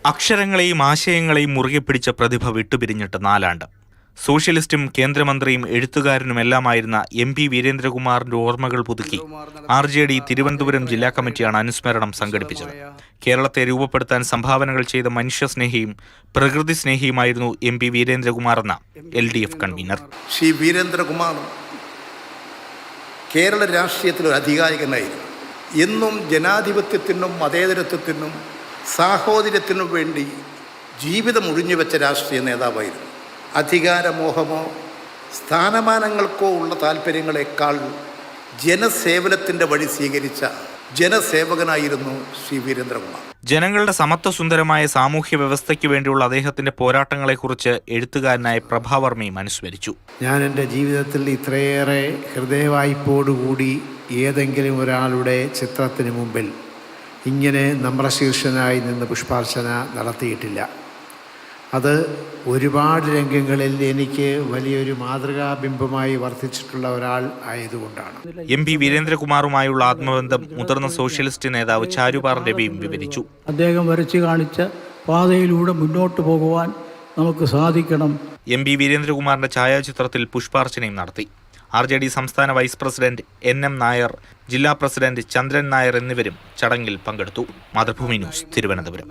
അക്ഷരങ്ങളെയും ആശയങ്ങളെയും മുറുകെ പിടിച്ച പ്രതിഭ വിട്ടുപിരിഞ്ഞിട്ട് 4 ആണ്ട്. സോഷ്യലിസ്റ്റും കേന്ദ്രമന്ത്രിയും എഴുത്തുകാരനുമെല്ലാമായിരുന്ന MP വീരേന്ദ്രകുമാറിന്റെ ഓർമ്മകൾ പുതുക്കി RJD തിരുവനന്തപുരം ജില്ലാ കമ്മിറ്റിയാണ് അനുസ്മരണം സംഘടിപ്പിച്ചത്. കേരളത്തെ രൂപപ്പെടുത്താൻ സംഭാവനകൾ ചെയ്ത മനുഷ്യസ്നേഹിയും പ്രകൃതി സ്നേഹിയുമായിരുന്നു MP വീരേന്ദ്രകുമാർ എന്ന LDF കൺവീനർ. ശ്രീ വീരേന്ദ്രകുമാർ കേരള രാഷ്ട്രീയത്തിൽ ഒരു അധികാരികനായിരുന്നു. എന്നും ജനാധിപത്യത്തിനും മതേതരത്വത്തിനും സാഹോദര്യത്തിനും വേണ്ടി ജീവിതം ഒഴിഞ്ഞുവെച്ച രാഷ്ട്രീയ നേതാവായിരുന്നു. അധികാരമോഹമോ സ്ഥാനമാനങ്ങൾക്കോ ഉള്ള താല്പര്യങ്ങളെക്കാൾ ജനസേവനത്തിൻ്റെ വഴി സ്വീകരിച്ച ജനസേവകനായിരുന്നു ശ്രീ വീരേന്ദ്രകുമാർ. ജനങ്ങളുടെ സമത്വസുന്ദരമായ സാമൂഹ്യ വ്യവസ്ഥയ്ക്ക് വേണ്ടിയുള്ള അദ്ദേഹത്തിന്റെ പോരാട്ടങ്ങളെക്കുറിച്ച് എഴുത്തുകാരനായ പ്രഭാവർമ്മയും അനുസ്മരിച്ചു. ഞാൻ എൻ്റെ ജീവിതത്തിൽ ഇത്രയേറെ ഹൃദയവായ്പോടുകൂടി ഏതെങ്കിലും ഒരാളുടെ ചിത്രത്തിന് മുമ്പിൽ ഇങ്ങനെ നമ്രശീർഷനായി നിന്ന് പുഷ്പാർച്ചന നടത്തിയിട്ടില്ല. അത് ഒരുപാട് രംഗങ്ങളിൽ എനിക്ക് വലിയൊരു മാതൃകാബിംബമായി വർദ്ധിച്ചിട്ടുള്ള ഒരാൾ ആയതുകൊണ്ടാണ്. MP വീരേന്ദ്രകുമാറുമായുള്ള ആത്മബന്ധം മുതിർന്ന സോഷ്യലിസ്റ്റ് നേതാവ് ചാരുപാർ രവിയും വിവരിച്ചു. അദ്ദേഹം വരച്ചു കാണിച്ച പാതയിലൂടെ മുന്നോട്ട് പോകുവാൻ നമുക്ക് സാധിക്കണം. MP വീരേന്ദ്രകുമാറിന്റെ ഛായാചിത്രത്തിൽ പുഷ്പാർച്ചനയും നടത്തി. RJD സംസ്ഥാന വൈസ് പ്രസിഡന്റ് NM നായർ, ജില്ലാ പ്രസിഡന്റ് ചന്ദ്രൻ നായർ എന്നിവരും ചടങ്ങിൽ പങ്കെടുത്തു. മാതൃഭൂമി ന്യൂസ്, തിരുവനന്തപുരം.